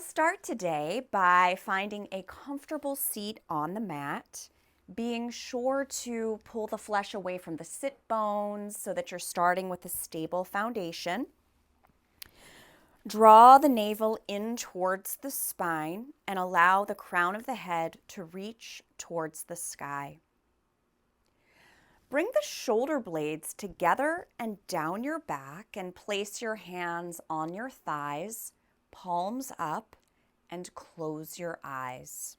start today by finding a comfortable seat on the mat, being sure to pull the flesh away from the sit bones so that you're starting with a stable foundation. Draw the navel in towards the spine and allow the crown of the head to reach towards the sky. Bring the shoulder blades together and down your back and place your hands on your thighs, palms up, and close your eyes.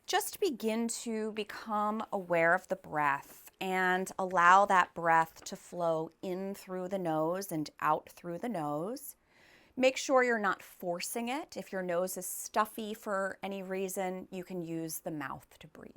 Just begin to become aware of the breath and allow that breath to flow in through the nose and out through the nose. Make sure you're not forcing it. If your nose is stuffy for any reason, you can use the mouth to breathe.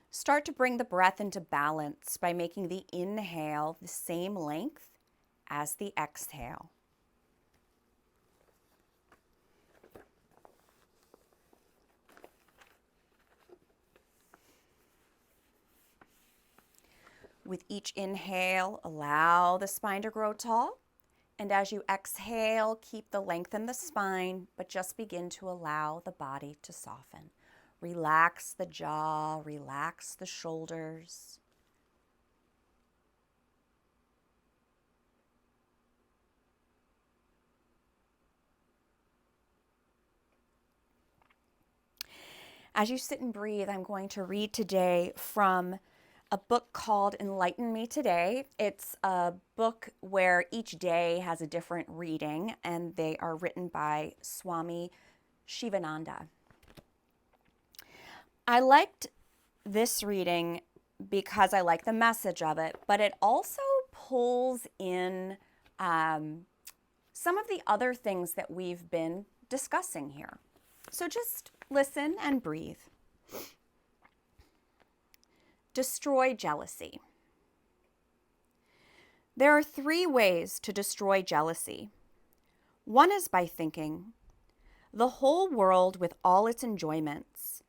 Start to bring the breath into balance by making the inhale the same length as the exhale. With each inhale, allow the spine to grow tall. And as you exhale, keep the length in the spine, but just begin to allow the body to soften. Relax the jaw, relax the shoulders. As you sit and breathe, I'm going to read today from a book called Enlighten Me Today. It's a book where each day has a different reading, and they are written by Swami Shivananda. I liked this reading because I like the message of it, but it also pulls in some of the other things that we've been discussing here. So just listen and breathe. Destroy jealousy. There are 3 ways to destroy jealousy. One is by thinking, the whole world with all its enjoyments,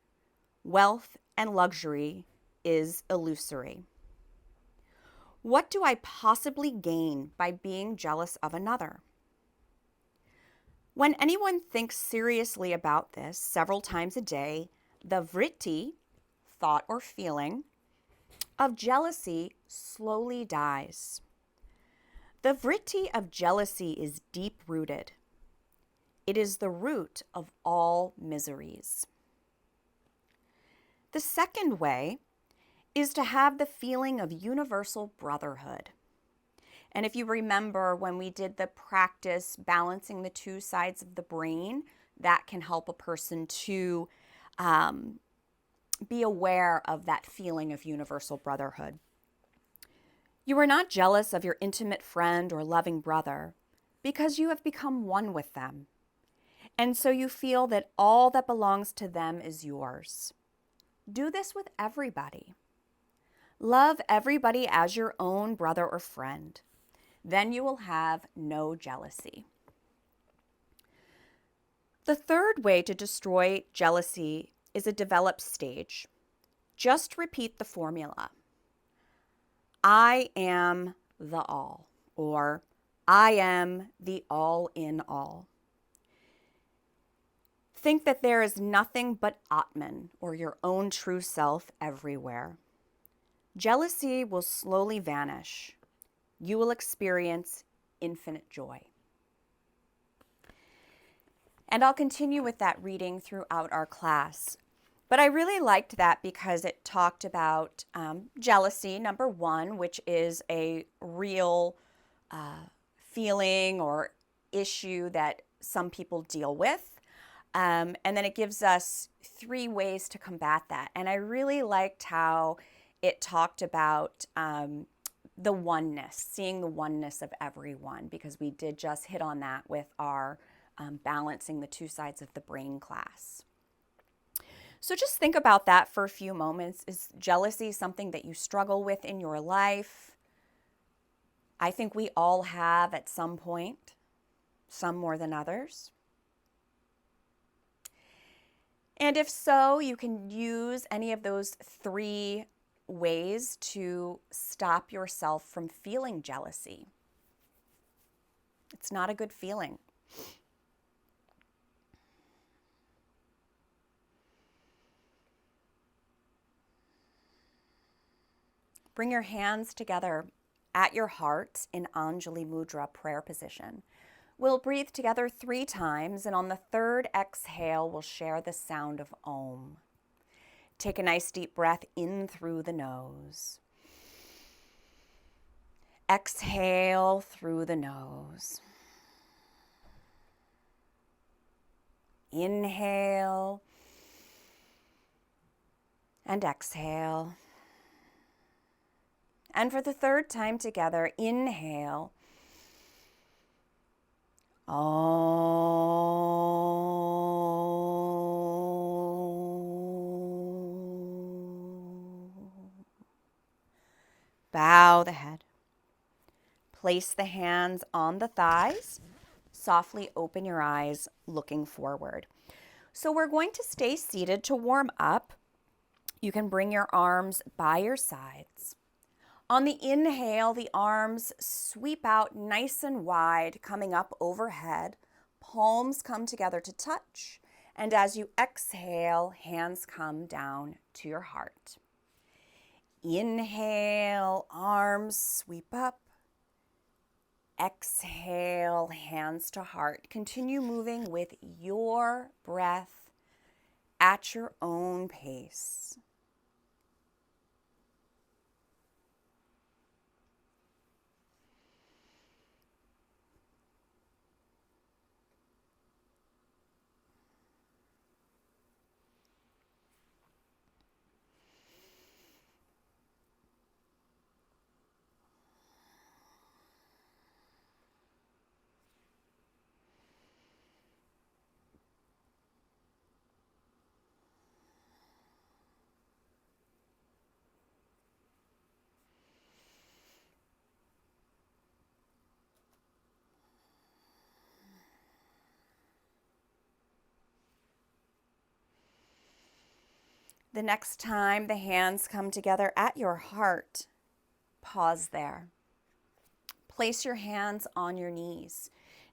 wealth and luxury is illusory. What do I possibly gain by being jealous of another? When anyone thinks seriously about this several times a day, the vritti, thought or feeling, of jealousy slowly dies. The vritti of jealousy is deep-rooted. It is the root of all miseries. The second way is to have the feeling of universal brotherhood. And if you remember when we did the practice balancing the 2 sides of the brain, that can help a person to be aware of that feeling of universal brotherhood. You are not jealous of your intimate friend or loving brother because you have become one with them. And so you feel that all that belongs to them is yours. Do this with everybody. Love everybody as your own brother or friend. Then you will have no jealousy. The third way to destroy jealousy is a developed stage. Just repeat the formula. I am the all, or I am the all in all. Think that there is nothing but Atman, or your own true self, everywhere. Jealousy will slowly vanish. You will experience infinite joy. And I'll continue with that reading throughout our class. But I really liked that because it talked about jealousy, number 1, which is a real feeling or issue that some people deal with. And then it gives us 3 ways to combat that. And I really liked how it talked about the oneness, seeing the oneness of everyone, because we did just hit on that with our balancing the 2 sides of the brain class. So just think about that for a few moments. Is jealousy something that you struggle with in your life? I think we all have at some point, some more than others. And if so, you can use any of those 3 ways to stop yourself from feeling jealousy. It's not a good feeling. Bring your hands together at your heart in Anjali Mudra prayer position. We'll breathe together 3 times, and on the 3rd exhale, we'll share the sound of Om. Take a nice deep breath in through the nose. Exhale through the nose. Inhale and exhale. And for the 3rd time together, inhale. Bow the head. Place the hands on the thighs. Softly open your eyes, looking forward. So we're going to stay seated to warm up. You can bring your arms by your sides. On the inhale, the arms sweep out nice and wide, coming up overhead. Palms come together to touch. And as you exhale, hands come down to your heart. Inhale, arms sweep up. Exhale, hands to heart. Continue moving with your breath at your own pace. The next time the hands come together at your heart, pause there. Place your hands on your knees.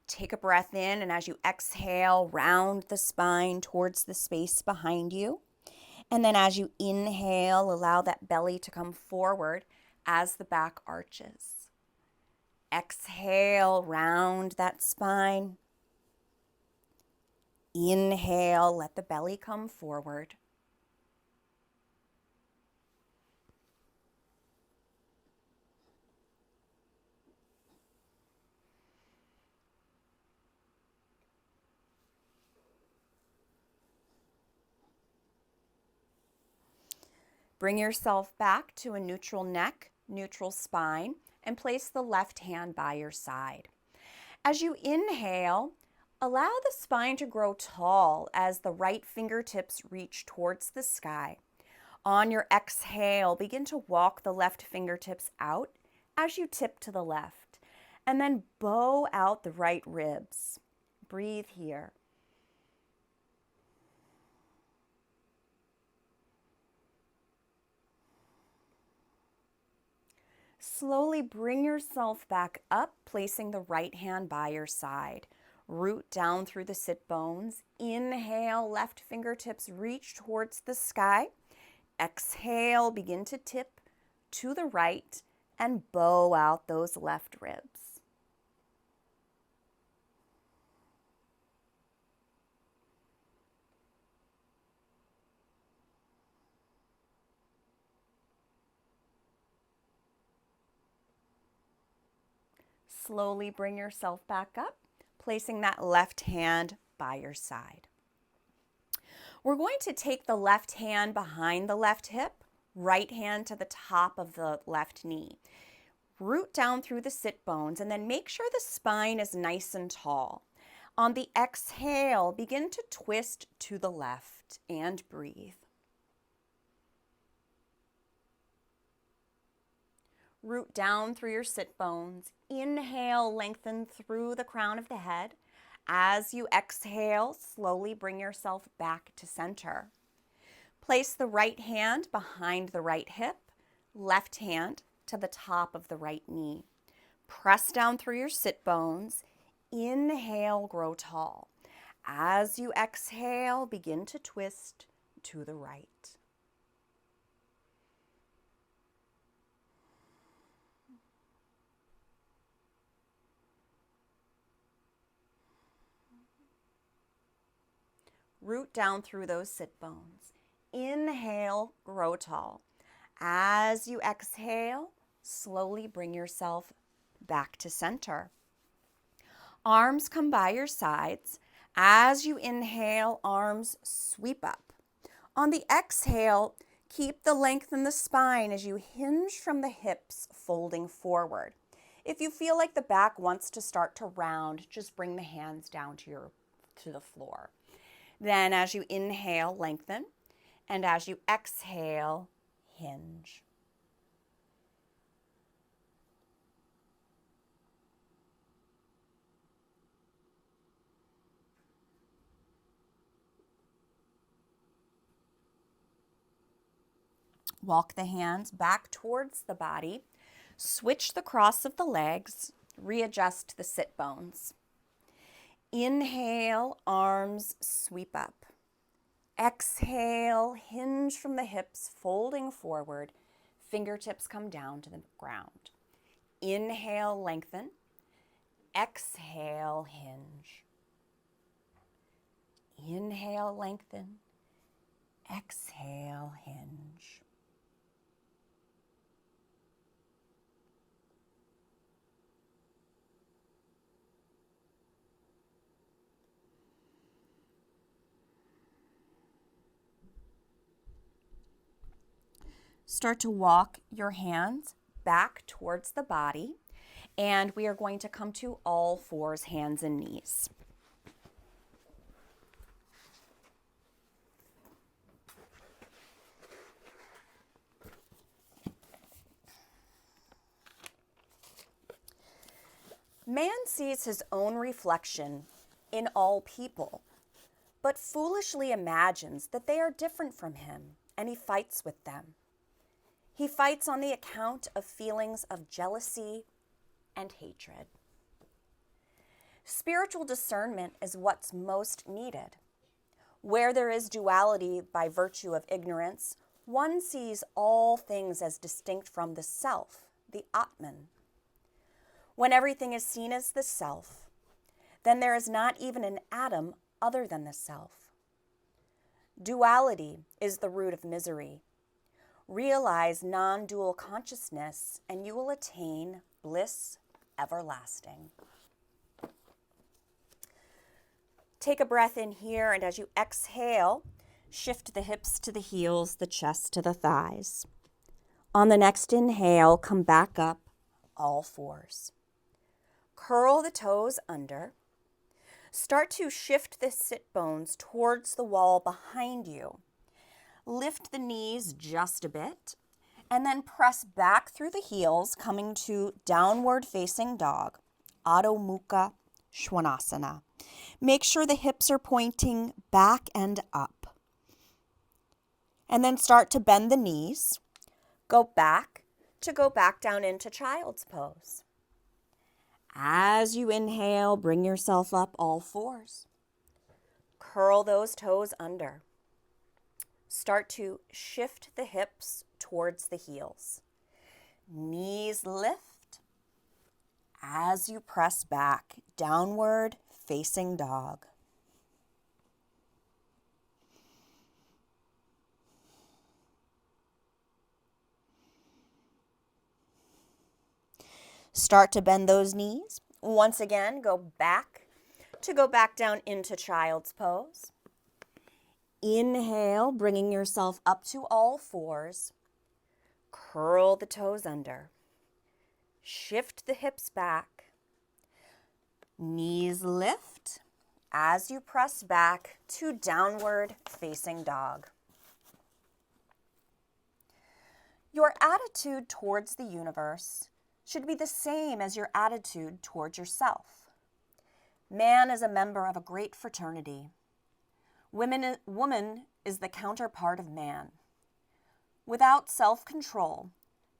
Take a breath in, and as you exhale, round the spine towards the space behind you. And then as you inhale, allow that belly to come forward as the back arches. Exhale, round that spine. Inhale, let the belly come forward. Bring yourself back to a neutral neck, neutral spine, and place the left hand by your side. As you inhale, allow the spine to grow tall as the right fingertips reach towards the sky. On your exhale, begin to walk the left fingertips out as you tip to the left, and then bow out the right ribs. Breathe here. Slowly bring yourself back up, placing the right hand by your side. Root down through the sit bones. Inhale, left fingertips reach towards the sky. Exhale, begin to tip to the right and bow out those left ribs. Slowly bring yourself back up, placing that left hand by your side. We're going to take the left hand behind the left hip, right hand to the top of the left knee. Root down through the sit bones and then make sure the spine is nice and tall. On the exhale, begin to twist to the left and breathe. Root down through your sit bones. Inhale, lengthen through the crown of the head. As you exhale, slowly bring yourself back to center. Place the right hand behind the right hip, left hand to the top of the right knee. Press down through your sit bones. Inhale, grow tall. As you exhale, begin to twist to the right. Root down through those sit bones. Inhale, grow tall. As you exhale, slowly bring yourself back to center. Arms come by your sides. As you inhale, arms sweep up. On the exhale, keep the length in the spine as you hinge from the hips, folding forward. If you feel like the back wants to start to round, just bring the hands down to the floor. Then as you inhale, lengthen, and as you exhale, hinge. Walk the hands back towards the body. Switch the cross of the legs. Readjust the sit bones. Inhale, arms sweep up. Exhale, hinge from the hips, folding forward. Fingertips come down to the ground. Inhale, lengthen. Exhale, hinge. Inhale, lengthen. Exhale, hinge. Start to walk your hands back towards the body, and we are going to come to all fours, hands and knees. Man sees his own reflection in all people, but foolishly imagines that they are different from him, and he fights with them. He fights on the account of feelings of jealousy and hatred. Spiritual discernment is what's most needed. Where there is duality by virtue of ignorance, one sees all things as distinct from the self, the Atman. When everything is seen as the self, then there is not even an atom other than the self. Duality is the root of misery. Realize non-dual consciousness, and you will attain bliss everlasting. Take a breath in here, and as you exhale, shift the hips to the heels, the chest to the thighs. On the next inhale, come back up, all fours. Curl the toes under. Start to shift the sit bones towards the wall behind you. Lift the knees just a bit, and then press back through the heels, coming to downward facing dog, Adho Mukha Svanasana. Make sure the hips are pointing back and up. And then start to bend the knees. Go back down into child's pose. As you inhale, bring yourself up, all fours. Curl those toes under. Start to shift the hips towards the heels. Knees lift as you press back, downward facing dog. Start to bend those knees. Once again, go back down into child's pose. Inhale, bringing yourself up to all fours. Curl the toes under. Shift the hips back. Knees lift as you press back to downward facing dog. Your attitude towards the universe should be the same as your attitude towards yourself. Man is a member of a great fraternity. Woman is the counterpart of man. Without self-control,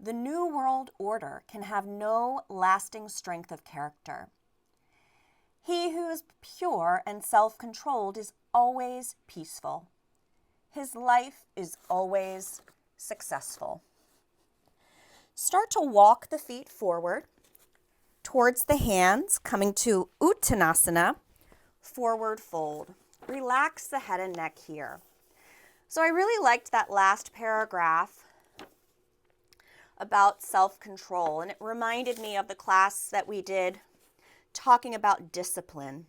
the New World Order can have no lasting strength of character. He who is pure and self-controlled is always peaceful. His life is always successful. Start to walk the feet forward towards the hands, coming to Uttanasana, forward fold. Relax the head and neck here. So I really liked that last paragraph about self-control, and it reminded me of the class that we did talking about discipline.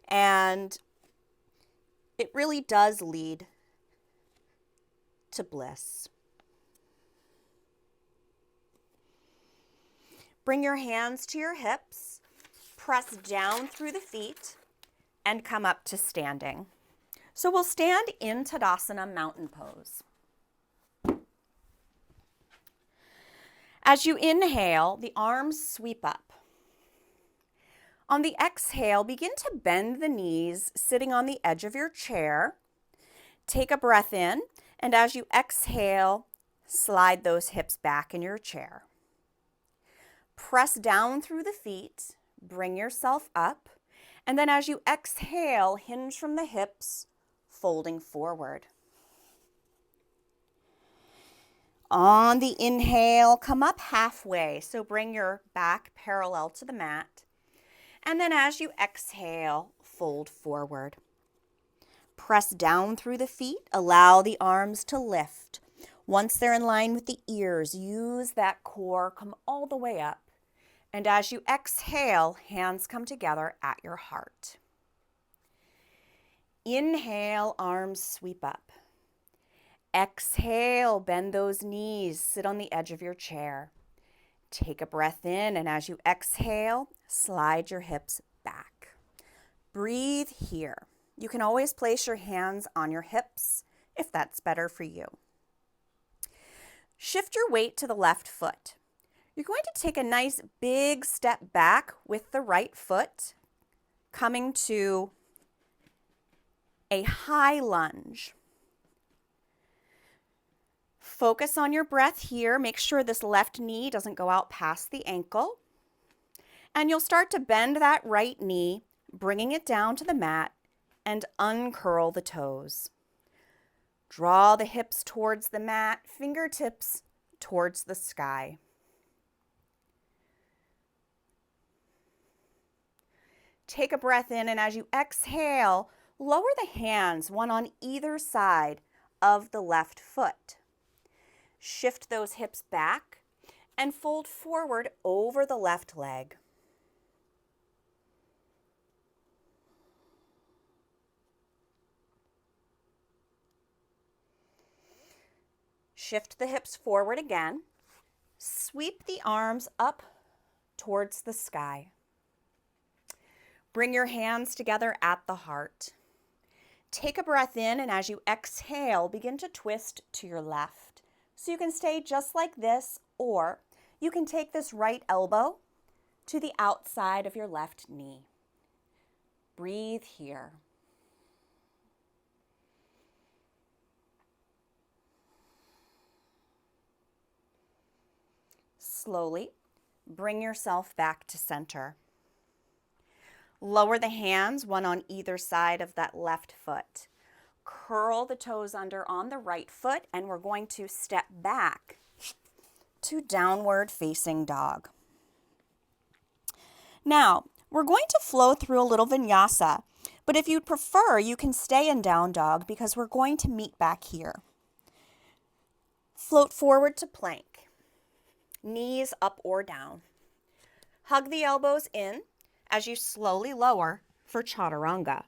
And it really does lead to bliss. Bring your hands to your hips, press down through the feet, and come up to standing. So we'll stand in Tadasana, mountain pose. As you inhale, the arms sweep up. On the exhale, begin to bend the knees, sitting on the edge of your chair. Take a breath in, and as you exhale, slide those hips back in your chair. Press down through the feet, bring yourself up, and then as you exhale, hinge from the hips, folding forward. On the inhale, come up halfway, so bring your back parallel to the mat. And then as you exhale, fold forward. Press down through the feet, allow the arms to lift. Once they're in line with the ears, use that core, come all the way up. And as you exhale, hands come together at your heart. Inhale, arms sweep up. Exhale, bend those knees, sit on the edge of your chair. Take a breath in, and as you exhale, slide your hips back. Breathe here. You can always place your hands on your hips if that's better for you. Shift your weight to the left foot. You're going to take a nice big step back with the right foot, coming to a high lunge. Focus on your breath here. Make sure this left knee doesn't go out past the ankle. And you'll start to bend that right knee, bringing it down to the mat, and uncurl the toes. Draw the hips towards the mat, fingertips towards the sky. Take a breath in, and as you exhale, lower the hands, one on either side of the left foot. Shift those hips back and fold forward over the left leg. Shift the hips forward again. Sweep the arms up towards the sky. Bring your hands together at the heart. Take a breath in, and as you exhale, begin to twist to your left. So you can stay just like this, or you can take this right elbow to the outside of your left knee. Breathe here. Slowly bring yourself back to center. Lower the hands, one on either side of that left foot. Curl the toes under on the right foot, and we're going to step back to downward facing dog. Now, we're going to flow through a little vinyasa, but if you'd prefer, you can stay in down dog because we're going to meet back here. Float forward to plank, knees up or down. Hug the elbows in as you slowly lower for chaturanga.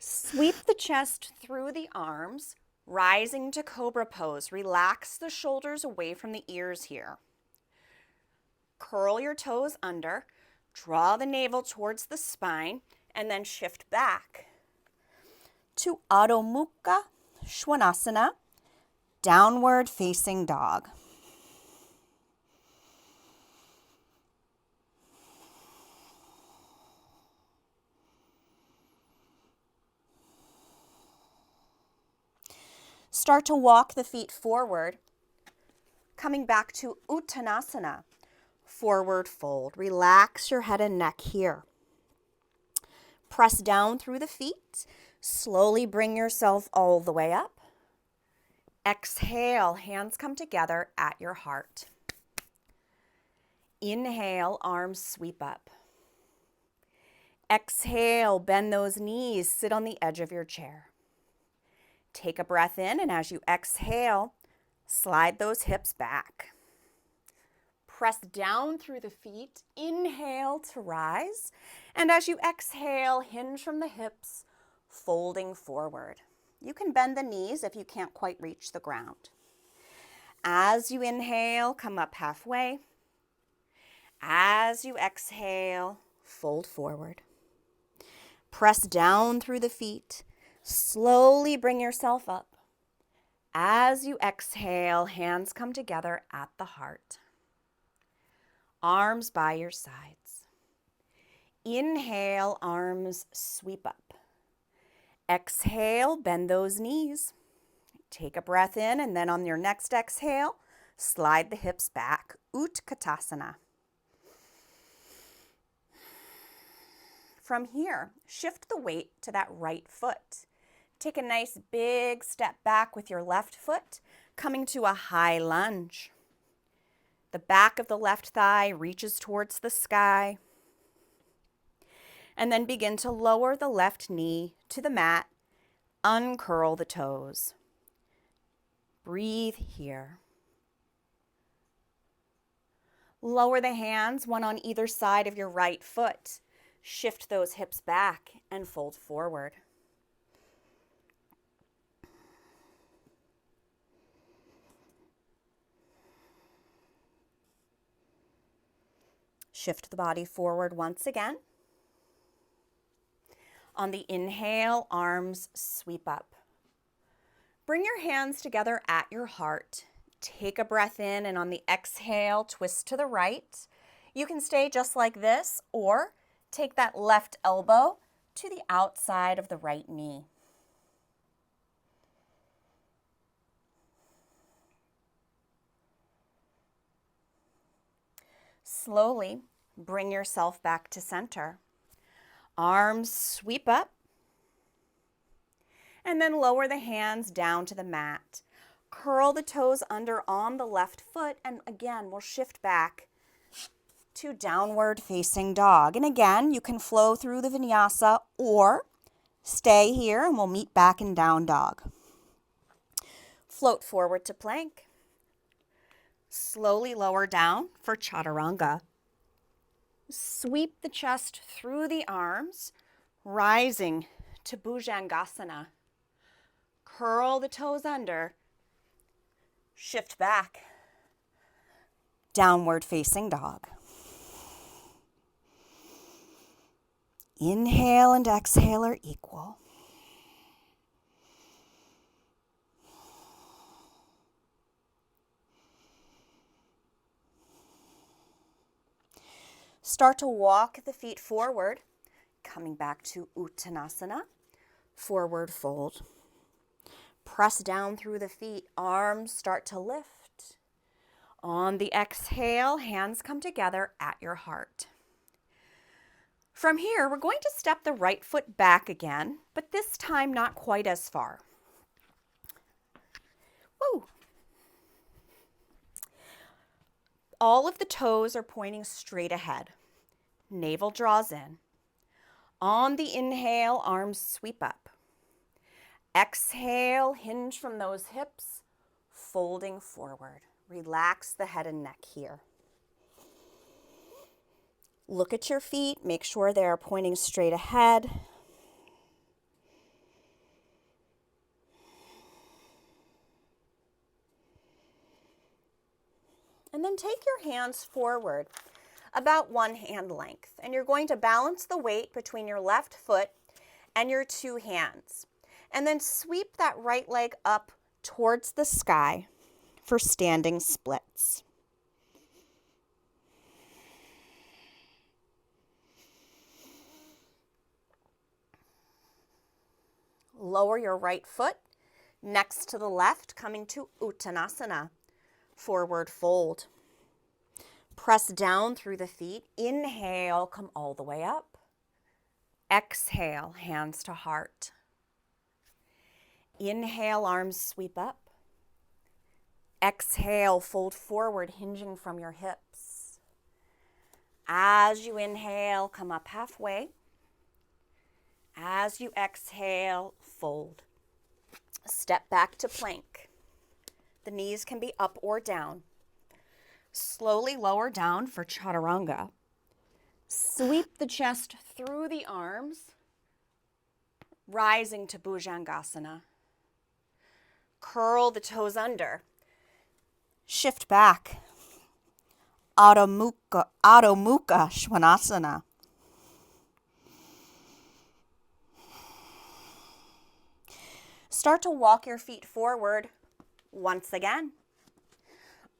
Sweep the chest through the arms, rising to cobra pose. Relax the shoulders away from the ears here. Curl your toes under, draw the navel towards the spine, and then shift back to Adho Mukha Svanasana, downward facing dog. Start to walk the feet forward, coming back to Uttanasana, forward fold. Relax your head and neck here. Press down through the feet. Slowly bring yourself all the way up. Exhale, hands come together at your heart. Inhale, arms sweep up. Exhale, bend those knees, sit on the edge of your chair. Take a breath in, and as you exhale, slide those hips back. Press down through the feet. Inhale to rise. And as you exhale, hinge from the hips, folding forward. You can bend the knees if you can't quite reach the ground. As you inhale, come up halfway. As you exhale, fold forward. Press down through the feet. Slowly bring yourself up. As you exhale, hands come together at the heart. Arms by your sides. Inhale, arms sweep up. Exhale, bend those knees. Take a breath in, and then on your next exhale, slide the hips back. Utkatasana. From here, shift the weight to that right foot. Take a nice big step back with your left foot, coming to a high lunge. The back of the left thigh reaches towards the sky. And then begin to lower the left knee to the mat. Uncurl the toes. Breathe here. Lower the hands, one on either side of your right foot. Shift those hips back and fold forward. Shift the body forward once again. On the inhale, arms sweep up. Bring your hands together at your heart. Take a breath in, and on the exhale, twist to the right. You can stay just like this, or take that left elbow to the outside of the right knee. Slowly bring yourself back to center. Arms sweep up, and then lower the hands down to the mat. Curl the toes under on the left foot, and again, we'll shift back to downward facing dog. And again, you can flow through the vinyasa or stay here, and we'll meet back in down dog. Float forward to plank. Slowly lower down for chaturanga. Sweep the chest through the arms, rising to bhujangasana. Curl the toes under. Shift back. Downward facing dog. Inhale and exhale are equal. Start to walk the feet forward, coming back to Uttanasana, forward fold. Press down through the feet, arms start to lift. On the exhale, hands come together at your heart. From here, we're going to step the right foot back again, but this time not quite as far. Woo! All of the toes are pointing straight ahead. Navel draws in. On the inhale, arms sweep up. Exhale, hinge from those hips, folding forward. Relax the head and neck here. Look at your feet, make sure they're pointing straight ahead. And then take your hands forward about one hand length. And you're going to balance the weight between your left foot and your two hands. And then sweep that right leg up towards the sky for standing splits. Lower your right foot Next to the left, coming to Uttanasana, forward fold. Press down through the feet. Inhale, come all the way up. Exhale, hands to heart. Inhale, arms sweep up. Exhale, fold forward, hinging from your hips. As you inhale, come up halfway. As you exhale, fold. Step back to plank. The knees can be up or down. Slowly lower down for chaturanga. Sweep the chest through the arms, rising to bhujangasana. Curl the toes under. Shift back. Adho Mukha Svanasana. Start to walk your feet forward once again.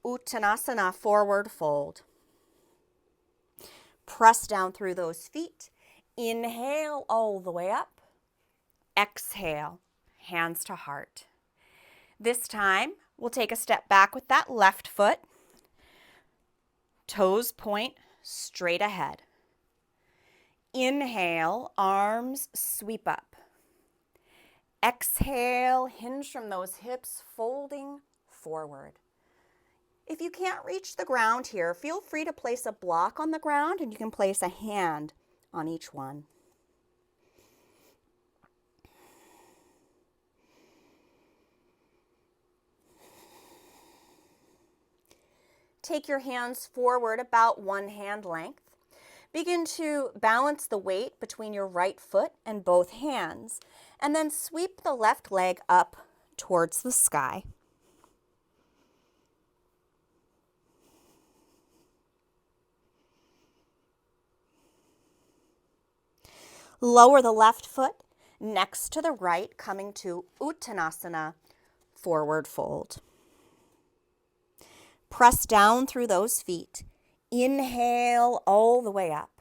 Uttanasana, forward fold. Press down through those feet. Inhale all the way up. Exhale, hands to heart. This time, we'll take a step back with that left foot. Toes point straight ahead. Inhale, arms sweep up. Exhale, hinge from those hips, folding forward. If you can't reach the ground here, feel free to place a block on the ground and you can place a hand on each one. Take your hands forward about 1 hand length. Begin to balance the weight between your right foot and both hands, and then sweep the left leg up towards the sky. Lower the left foot next to the right, coming to Uttanasana, forward fold. Press down through those feet. Inhale all the way up.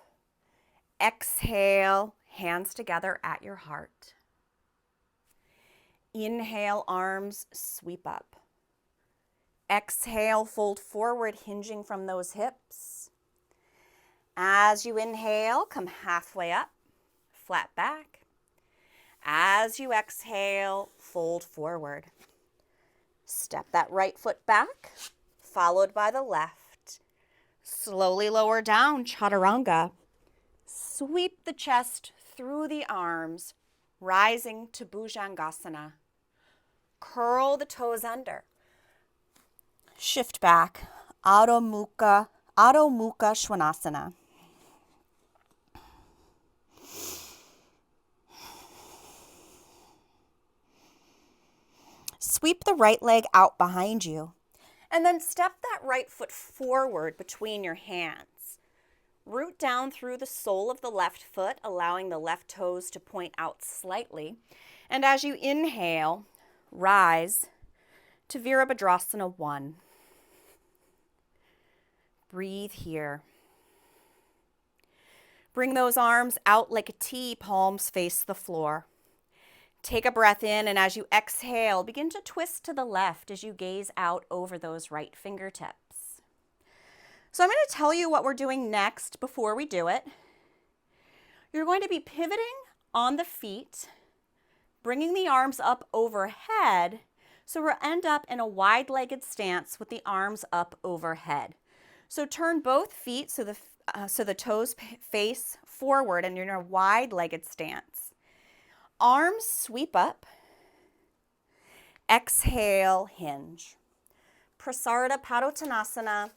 Exhale, hands together at your heart. Inhale, arms sweep up. Exhale, fold forward, hinging from those hips. As you inhale, come halfway up, flat back. As you exhale, fold forward. Step that right foot back, followed by the left. Slowly lower down, chaturanga. Sweep the chest through the arms, rising to bhujangasana. Curl the toes under. Shift back, Adho Mukha Svanasana. Sweep the right leg out behind you, and then step that right foot forward between your hands. Root down through the sole of the left foot, allowing the left toes to point out slightly. And as you inhale, rise to Virabhadrasana 1. Breathe here. Bring those arms out like a T, palms face the floor. Take a breath in, and as you exhale, begin to twist to the left as you gaze out over those right fingertips. So I'm going to tell you what we're doing next before we do it. You're going to be pivoting on the feet, bringing the arms up overhead, so we'll end up in a wide-legged stance with the arms up overhead. So turn both feet so the toes face forward and you're in a wide-legged stance. Arms sweep up. Exhale, hinge. Prasarita Padottanasana,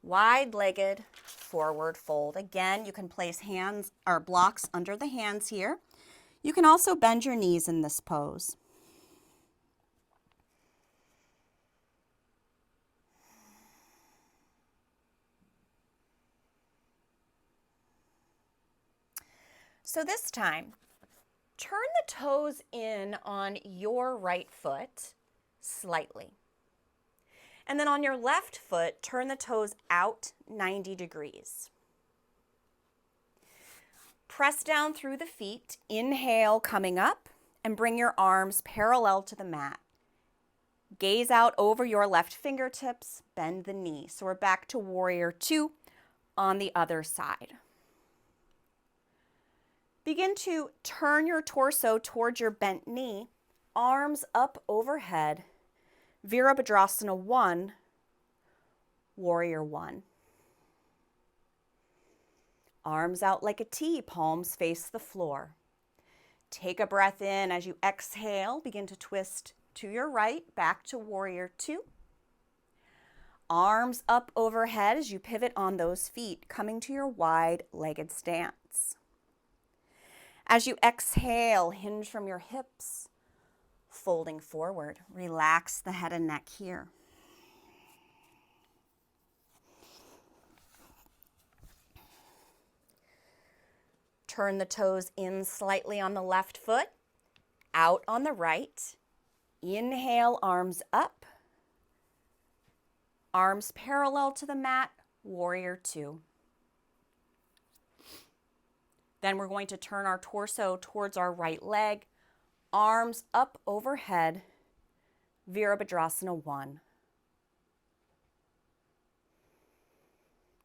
wide-legged forward fold. Again, you can place hands or blocks under the hands here. You can also bend your knees in this pose. So this time, turn the toes in on your right foot slightly. And then on your left foot, turn the toes out 90 degrees. Press down through the feet. Inhale, coming up. and bring your arms parallel to the mat. Gaze out over your left fingertips, bend the knee. So we're back to warrior two on the other side. Begin to turn your torso towards your bent knee, arms up overhead, Virabhadrasana 1, warrior 1. Arms out like a T, palms face the floor. Take a breath in as you exhale, begin to twist to your right, back to warrior 2. Arms up overhead as you pivot on those feet, coming to your wide-legged stance. As you exhale, hinge from your hips, folding forward. Relax the head and neck here. Turn the toes in slightly on the left foot, out on the right. Inhale, arms up. Arms parallel to the mat, warrior 2. Then we're going to turn our torso towards our right leg, arms up overhead, Virabhadrasana 1.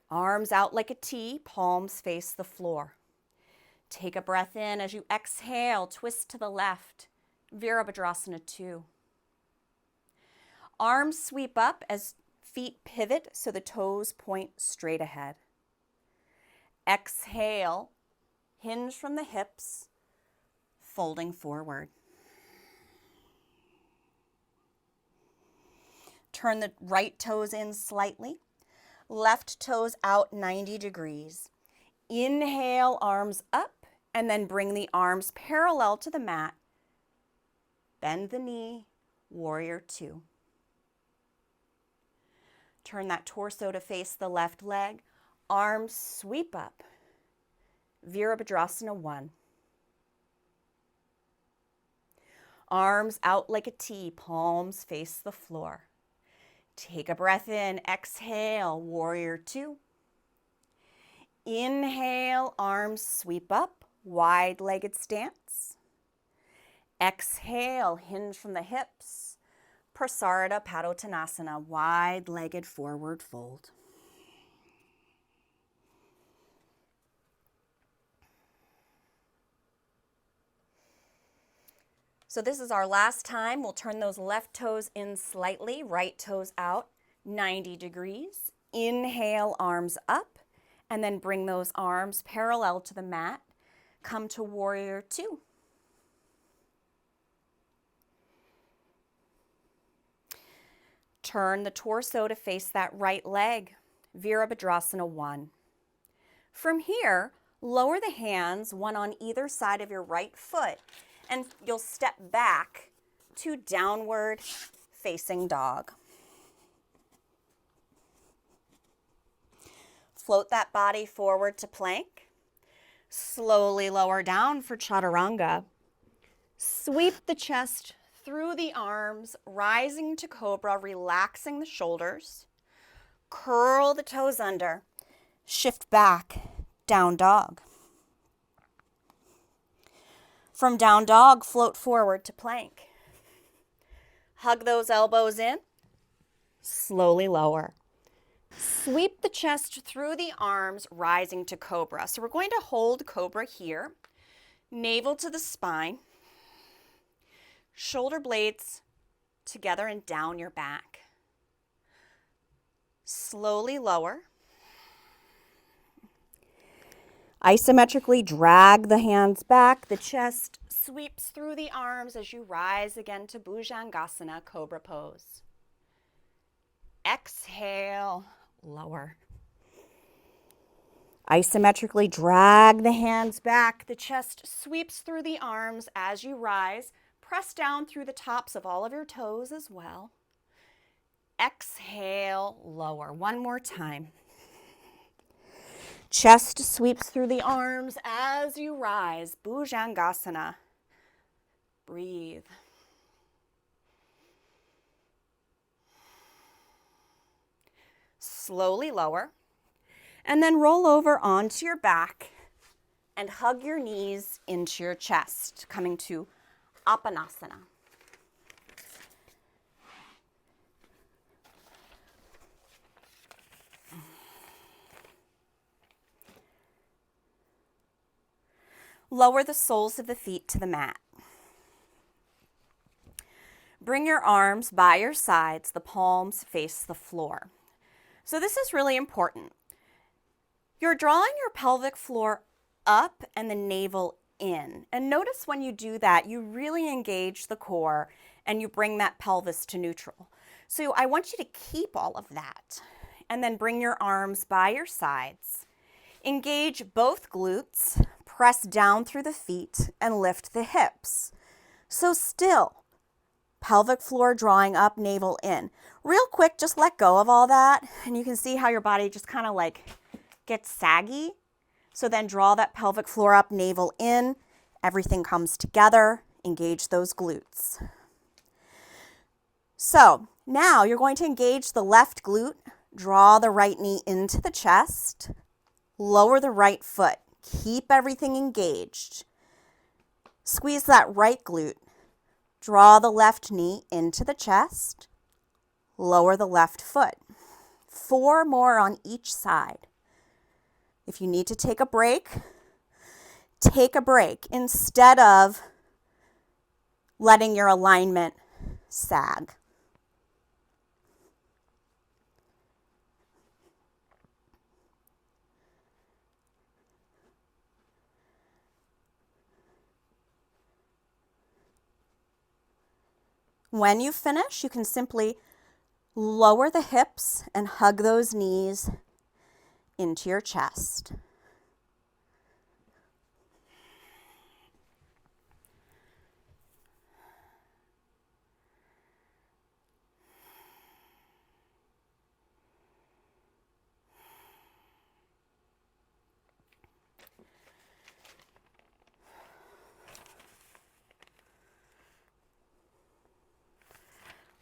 Arms out like a T, palms face the floor. Take a breath in as you exhale, twist to the left, Virabhadrasana 2. Arms sweep up as feet pivot so the toes point straight ahead. Exhale, hinge from the hips, folding forward. Turn the right toes in slightly, left toes out 90 degrees. Inhale, arms up, and then bring the arms parallel to the mat. Bend the knee, warrior 2. Turn that torso to face the left leg. Arms sweep up. Virabhadrasana 1. Arms out like a T, palms face the floor. Take a breath in, exhale, warrior 2. Inhale, arms sweep up, wide-legged stance. Exhale, hinge from the hips. Prasarita Padottanasana, wide-legged forward fold. So this is our last time. We'll turn those left toes in slightly, right toes out 90 degrees. Inhale, arms up, and then bring those arms parallel to the mat. Come to warrior 2. Turn the torso to face that right leg, Virabhadrasana 1. From here, lower the hands, one on either side of your right foot, and you'll step back to downward facing dog. Float that body forward to plank. Slowly lower down for chaturanga. Sweep the chest through the arms, rising to cobra, relaxing the shoulders. Curl the toes under. Shift back, down dog. From down dog, float forward to plank. Hug those elbows in. Slowly lower. Sweep the chest through the arms, rising to cobra. So we're going to hold cobra here. Navel to the spine. Shoulder blades together and down your back. Slowly lower. Isometrically drag the hands back. The chest sweeps through the arms as you rise again to Bhujangasana, cobra pose. Exhale, lower. Isometrically drag the hands back. The chest sweeps through the arms as you rise. Press down through the tops of all of your toes as well. Exhale, lower. One more time. Chest sweeps through the arms as you rise. Bhujangasana. Breathe. Slowly lower. And then roll over onto your back and hug your knees into your chest, coming to Apanasana. Lower the soles of the feet to the mat. Bring your arms by your sides, the palms face the floor. So this is really important. You're drawing your pelvic floor up and the navel in. And notice when you do that, you really engage the core and you bring that pelvis to neutral. So I want you to keep all of that. And then bring your arms by your sides. Engage both glutes, press down through the feet, and lift the hips. So still, pelvic floor drawing up, navel in. Real quick, just let go of all that, and you can see how your body just kind of like gets saggy. So then draw that pelvic floor up, navel in. Everything comes together. Engage those glutes. So now you're going to engage the left glute. Draw the right knee into the chest. Lower the right foot. Keep everything engaged. Squeeze that right glute. Draw the left knee into the chest. Lower the left foot. 4 more on each side. If you need to take a break, take a break instead of letting your alignment sag. When you finish, you can simply lower the hips and hug those knees into your chest.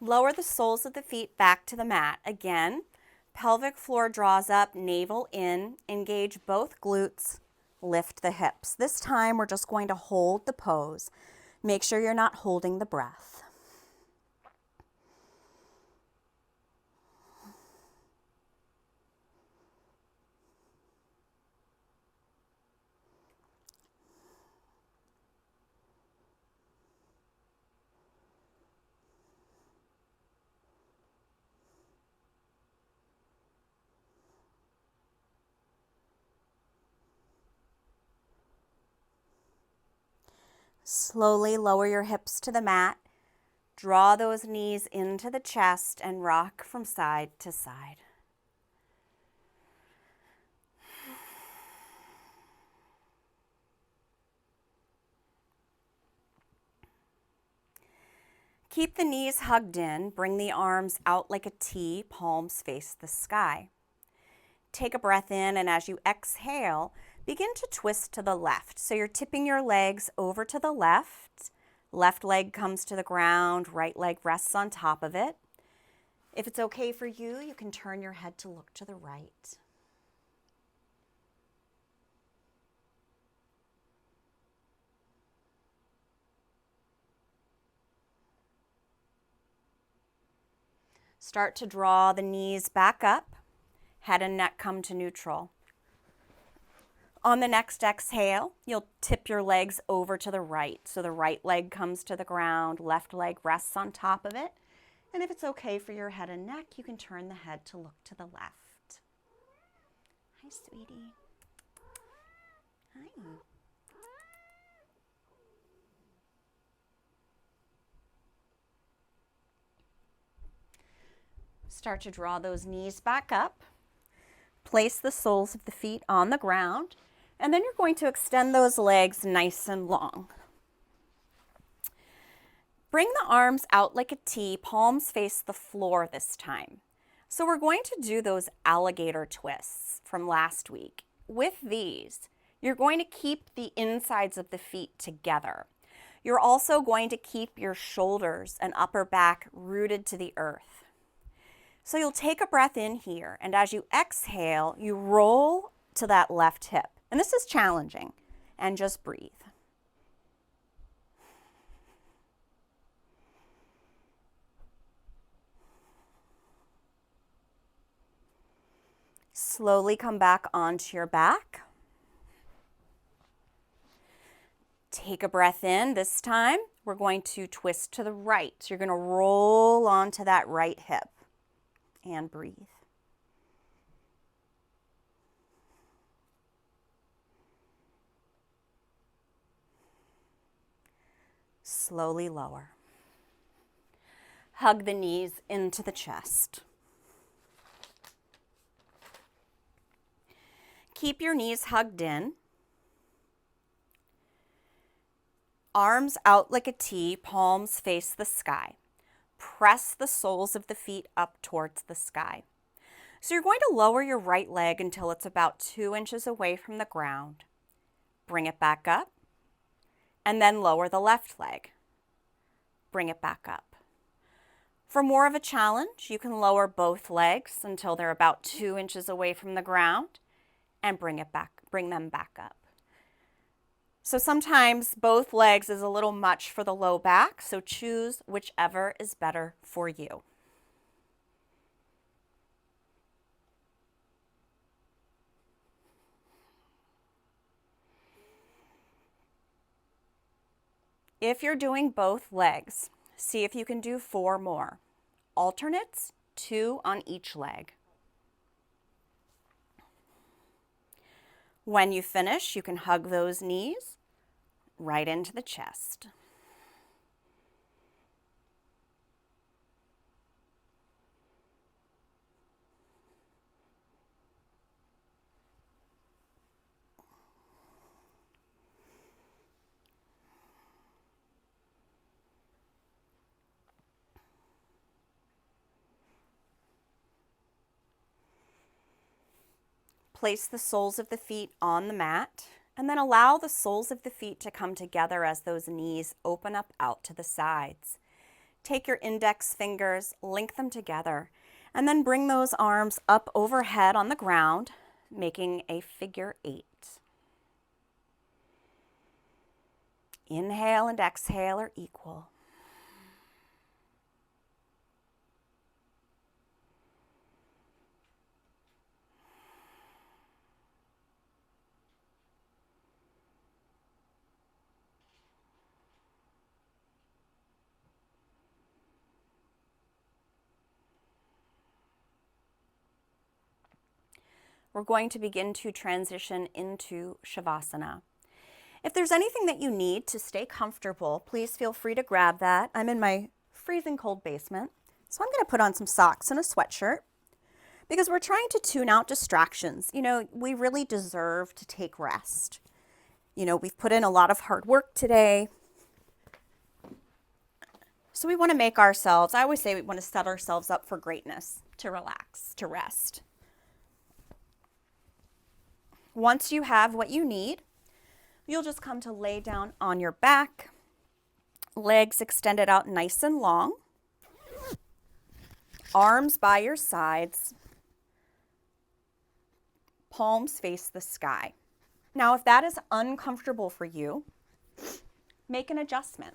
Lower the soles of the feet back to the mat. Again, pelvic floor draws up, navel in. Engage both glutes. Lift the hips. This time we're just going to hold the pose. Make sure you're not holding the breath. Slowly lower your hips to the mat. Draw those knees into the chest and rock from side to side. Keep the knees hugged in. Bring the arms out like a T, palms face the sky. Take a breath in, and as you exhale, begin to twist to the left. So you're tipping your legs over to the left. Left leg comes to the ground, right leg rests on top of it. If it's okay for you, you can turn your head to look to the right. Start to draw the knees back up. Head and neck come to neutral. On the next exhale, you'll tip your legs over to the right. So the right leg comes to the ground, left leg rests on top of it. And if it's okay for your head and neck, you can turn the head to look to the left. Hi, sweetie. Hi. Start to draw those knees back up. Place the soles of the feet on the ground. And then you're going to extend those legs nice and long. Bring the arms out like a T, palms face the floor this time. So we're going to do those alligator twists from last week. With these, you're going to keep the insides of the feet together. You're also going to keep your shoulders and upper back rooted to the earth. So you'll take a breath in here, and as you exhale, you roll to that left hip. And this is challenging, and just breathe. Slowly come back onto your back. Take a breath in. This time, we're going to twist to the right. So you're going to roll onto that right hip and breathe. Slowly lower. Hug the knees into the chest. Keep your knees hugged in. Arms out like a T, palms face the sky. Press the soles of the feet up towards the sky. So you're going to lower your right leg until it's about 2 inches away from the ground. Bring it back up, and then lower the left leg. Bring it back up. For more of a challenge, you can lower both legs until they're about 2 inches away from the ground and bring them back up. So sometimes both legs is a little much for the low back, so choose whichever is better for you. If you're doing both legs, see if you can do 4 more. Alternates, 2 on each leg. When you finish, you can hug those knees right into the chest. Place the soles of the feet on the mat, and then allow the soles of the feet to come together as those knees open up out to the sides. Take your index fingers, link them together, and then bring those arms up overhead on the ground, making a figure 8. Inhale and exhale are equal. We're going to begin to transition into Shavasana. If there's anything that you need to stay comfortable, please feel free to grab that. I'm in my freezing cold basement, so I'm going to put on some socks and a sweatshirt because we're trying to tune out distractions. You know, we really deserve to take rest. You know, we've put in a lot of hard work today. So we want to make ourselves, I always say we want to set ourselves up for greatness, to relax, to rest. Once you have what you need, you'll just come to lay down on your back, legs extended out nice and long, arms by your sides, palms face the sky. Now, if that is uncomfortable for you, make an adjustment.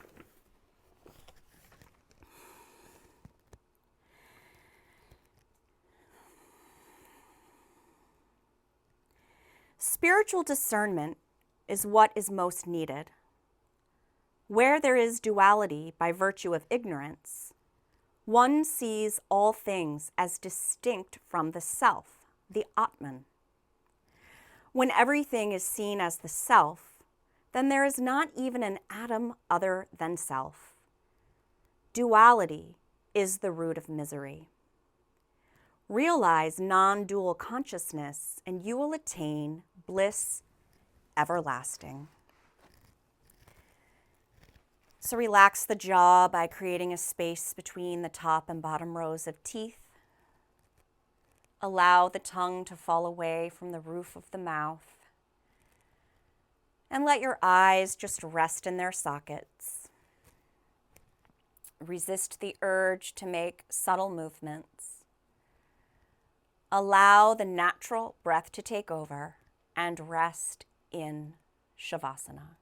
Spiritual discernment is what is most needed. Where there is duality by virtue of ignorance, one sees all things as distinct from the self, the Atman. When everything is seen as the self, then there is not even an atom other than self. Duality is the root of misery. Realize non-dual consciousness and you will attain bliss everlasting. So relax the jaw by creating a space between the top and bottom rows of teeth. Allow the tongue to fall away from the roof of the mouth. And let your eyes just rest in their sockets. Resist the urge to make subtle movements. Allow the natural breath to take over and rest in Shavasana.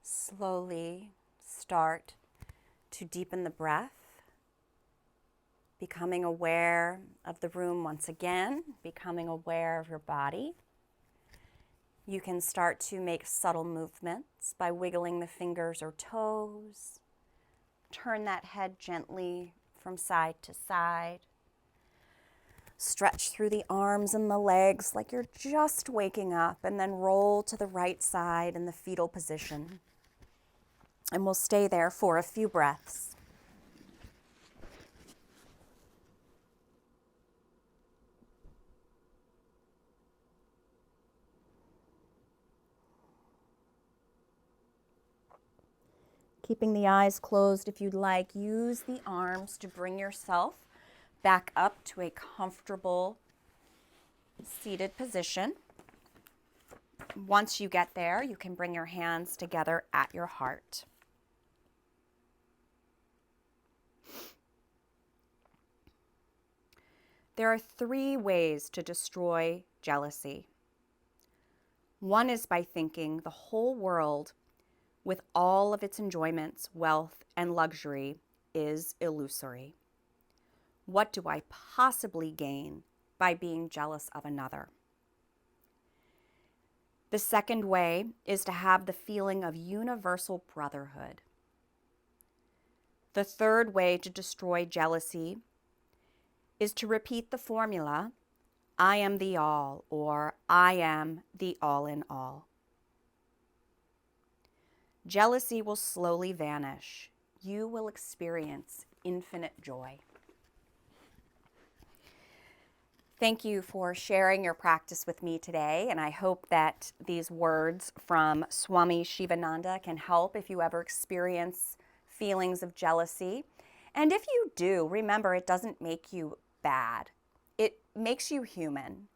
Slowly start to deepen the breath, becoming aware of the room once again, becoming aware of your body. You can start to make subtle movements by wiggling the fingers or toes. Turn that head gently from side to side. Stretch through the arms and the legs like you're just waking up, and then roll to the right side in the fetal position. And we'll stay there for a few breaths. Keeping the eyes closed if you'd like, use the arms to bring yourself back up to a comfortable seated position. Once you get there, you can bring your hands together at your heart. There are 3 ways to destroy jealousy. One is by thinking the whole world, with all of its enjoyments, wealth, and luxury, is illusory. What do I possibly gain by being jealous of another? The second way is to have the feeling of universal brotherhood. The third way to destroy jealousy is to repeat the formula, I am the all, or I am the all in all. Jealousy will slowly vanish. You will experience infinite joy. Thank you for sharing your practice with me today, and I hope that these words from Swami Shivananda can help if you ever experience feelings of jealousy. And if you do, remember, it doesn't make you bad. It makes you human.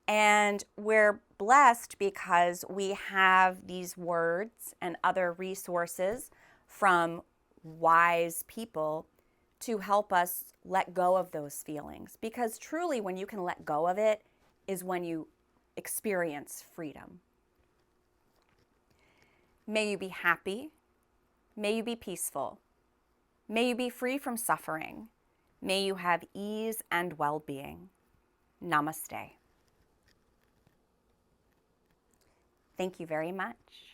And we're blessed because we have these words and other resources from wise people to help us let go of those feelings. Because truly, when you can let go of it is when you experience freedom. May you be happy. May you be peaceful. May you be free from suffering. May you have ease and well-being. Namaste. Thank you very much.